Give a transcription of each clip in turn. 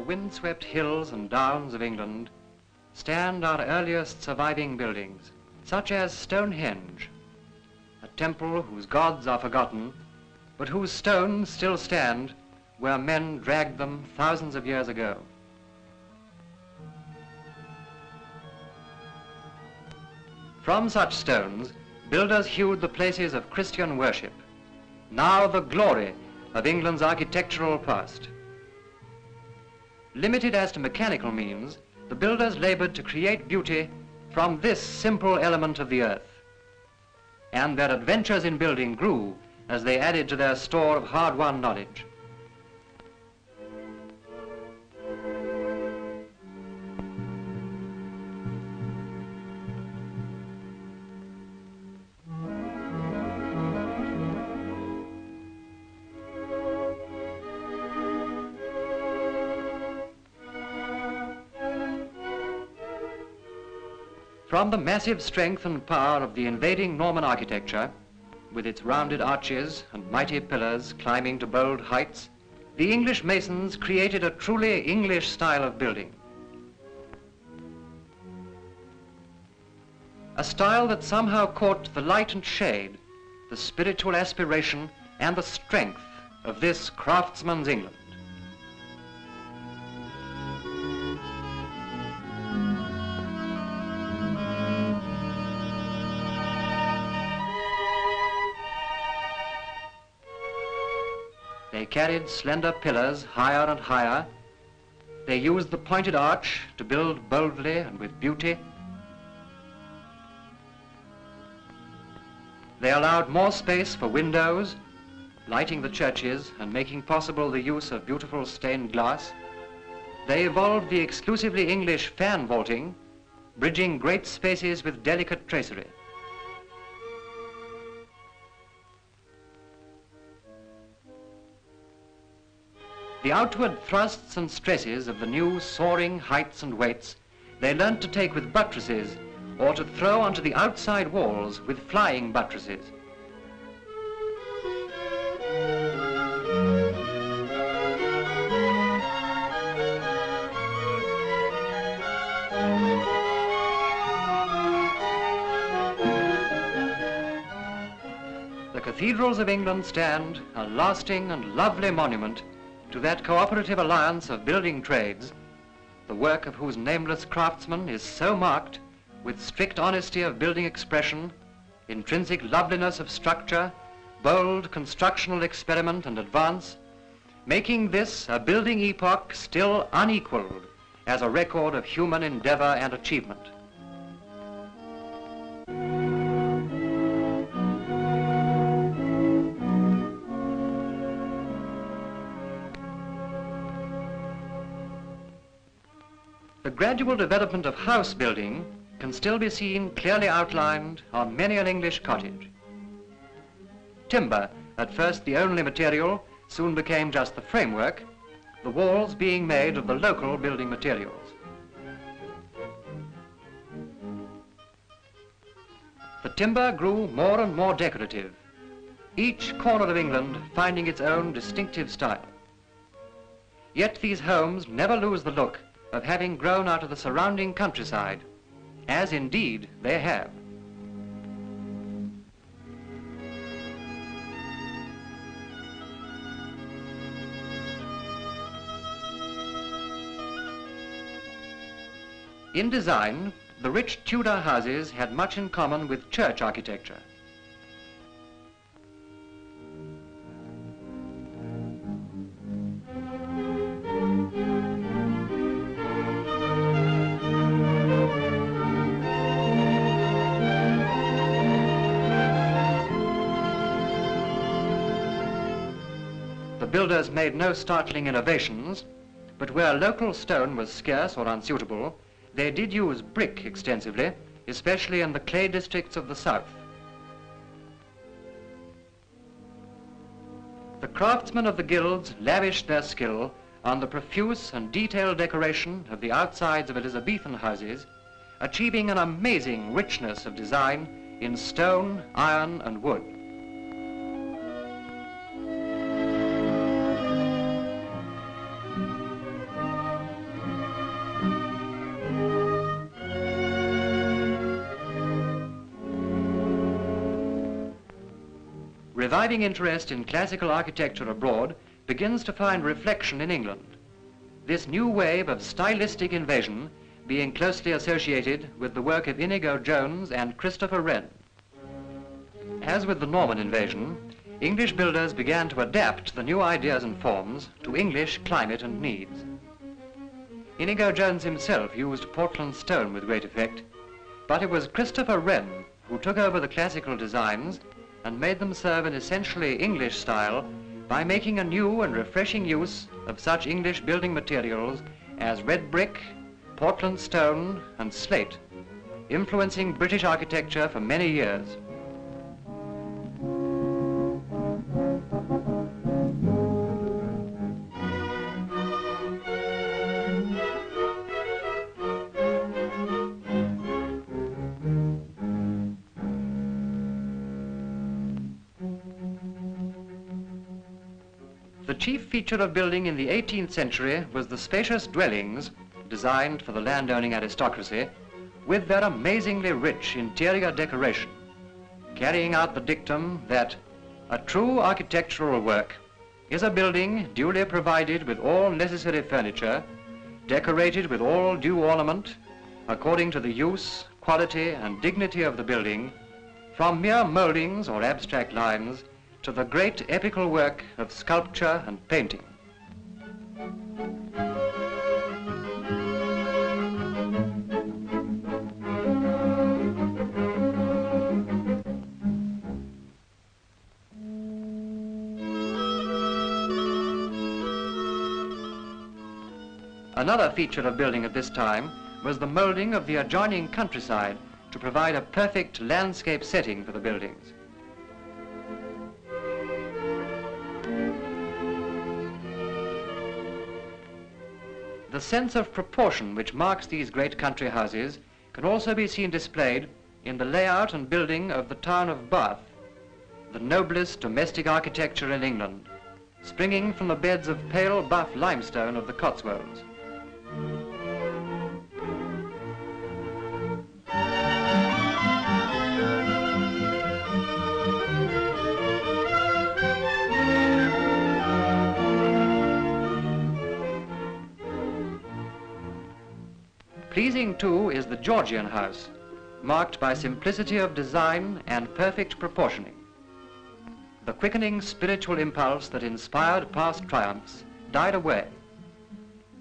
the windswept hills and downs of England stand our earliest surviving buildings, such as Stonehenge, a temple whose gods are forgotten, but whose stones still stand where men dragged them thousands of years ago. From such stones, builders hewed the places of Christian worship, now the glory of England's architectural past. Limited as to mechanical means, the builders labored to create beauty from this simple element of the earth. And their adventures in building grew as they added to their store of hard-won knowledge. From the massive strength and power of the invading Norman architecture, with its rounded arches and mighty pillars climbing to bold heights, the English masons created a truly English style of building. A style that somehow caught the light and shade, the spiritual aspiration and the strength of this craftsman's England. They carried slender pillars higher and higher. They used the pointed arch to build boldly and with beauty. They allowed more space for windows, lighting the churches and making possible the use of beautiful stained glass. They evolved the exclusively English fan vaulting, bridging great spaces with delicate tracery. The outward thrusts and stresses of the new soaring heights and weights they learnt to take with buttresses or to throw onto the outside walls with flying buttresses. The cathedrals of England stand a lasting and lovely monument to that cooperative alliance of building trades, the work of whose nameless craftsmen is so marked with strict honesty of building expression, intrinsic loveliness of structure, bold constructional experiment and advance, making this a building epoch still unequaled as a record of human endeavor and achievement. The gradual development of house building can still be seen clearly outlined on many an English cottage. Timber, at first the only material, soon became just the framework, the walls being made of the local building materials. The timber grew more and more decorative, each corner of England finding its own distinctive style. Yet these homes never lose the look of having grown out of the surrounding countryside, as indeed they have. In design, the rich Tudor houses had much in common with church architecture. The builders made no startling innovations, but where local stone was scarce or unsuitable, they did use brick extensively, especially in the clay districts of the south. The craftsmen of the guilds lavished their skill on the profuse and detailed decoration of the outsides of Elizabethan houses, achieving an amazing richness of design in stone, iron, and wood. Reviving interest in classical architecture abroad begins to find reflection in England. This new wave of stylistic invasion being closely associated with the work of Inigo Jones and Christopher Wren. As with the Norman invasion, English builders began to adapt the new ideas and forms to English climate and needs. Inigo Jones himself used Portland stone with great effect, but it was Christopher Wren who took over the classical designs and made them serve an essentially English style by making a new and refreshing use of such English building materials as red brick, Portland stone and slate, influencing British architecture for many years. The chief feature of building in the 18th century was the spacious dwellings designed for the landowning aristocracy with their amazingly rich interior decoration, carrying out the dictum that a true architectural work is a building duly provided with all necessary furniture, decorated with all due ornament, according to the use, quality and dignity of the building, from mere mouldings or abstract lines to the great epical work of sculpture and painting. Another feature of building at this time was the moulding of the adjoining countryside to provide a perfect landscape setting for the buildings. The sense of proportion which marks these great country houses can also be seen displayed in the layout and building of the town of Bath, the noblest domestic architecture in England, springing from the beds of pale buff limestone of the Cotswolds. Pleasing, too, is the Georgian house, marked by simplicity of design and perfect proportioning. The quickening spiritual impulse that inspired past triumphs died away.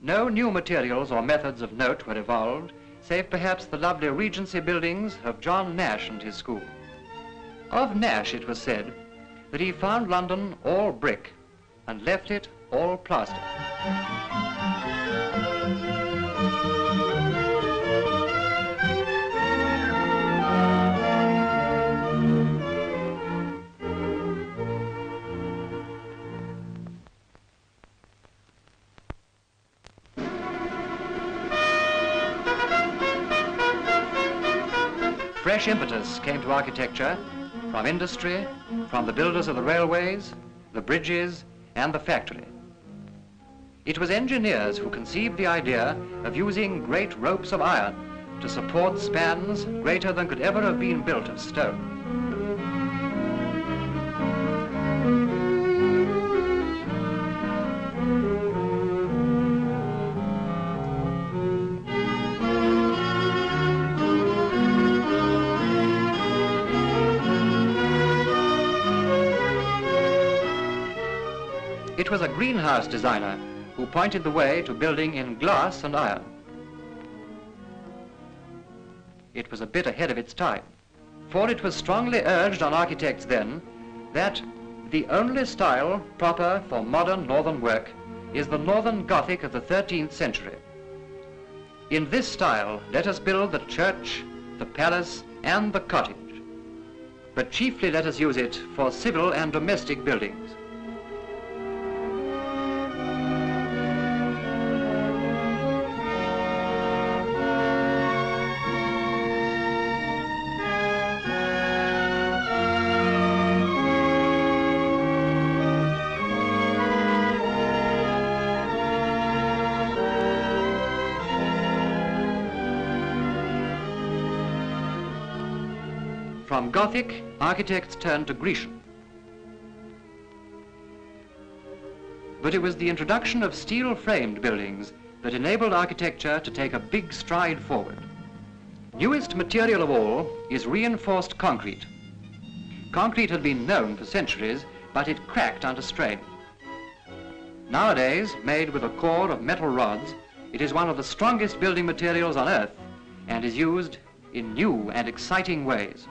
No new materials or methods of note were evolved, save perhaps the lovely Regency buildings of John Nash and his school. Of Nash it was said that he found London all brick and left it all plaster. Fresh impetus came to architecture from industry, from the builders of the railways, the bridges, and the factory. It was engineers who conceived the idea of using great ropes of iron to support spans greater than could ever have been built of stone. It was a greenhouse designer who pointed the way to building in glass and iron. It was a bit ahead of its time, for it was strongly urged on architects then that the only style proper for modern northern work is the northern Gothic of the 13th century. In this style, let us build the church, the palace, and the cottage, but chiefly let us use it for civil and domestic buildings. From Gothic, architects turned to Grecian. but it was the introduction of steel-framed buildings that enabled architecture to take a big stride forward. Newest material of all is reinforced concrete. Concrete had been known for centuries, but it cracked under strain. Nowadays, made with a core of metal rods, it is one of the strongest building materials on Earth and is used in new and exciting ways.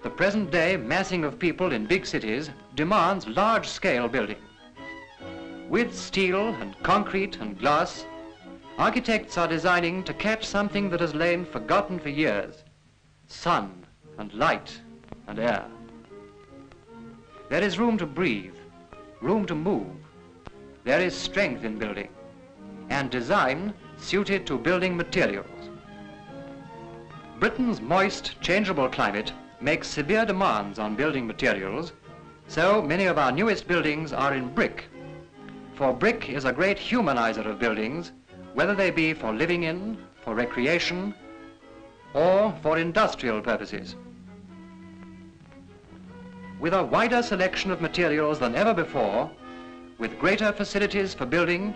The present-day massing of people in big cities demands large-scale building. With steel and concrete and glass, architects are designing to catch something that has lain forgotten for years: sun and light and air. There is room to breathe, room to move. There is strength in building, and design suited to building materials. Britain's moist, changeable climate makes severe demands on building materials, so many of our newest buildings are in brick. For brick is a great humanizer of buildings, whether they be for living in, for recreation, or for industrial purposes. With a wider selection of materials than ever before, with greater facilities for building,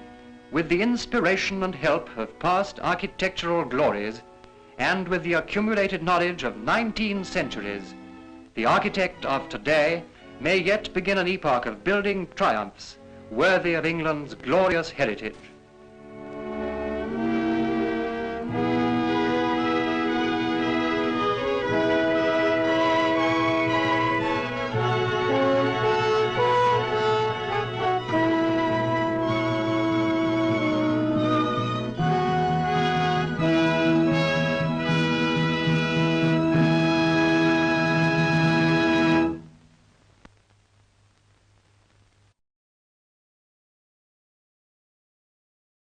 with the inspiration and help of past architectural glories, and with the accumulated knowledge of 19 centuries, the architect of today may yet begin an epoch of building triumphs worthy of England's glorious heritage.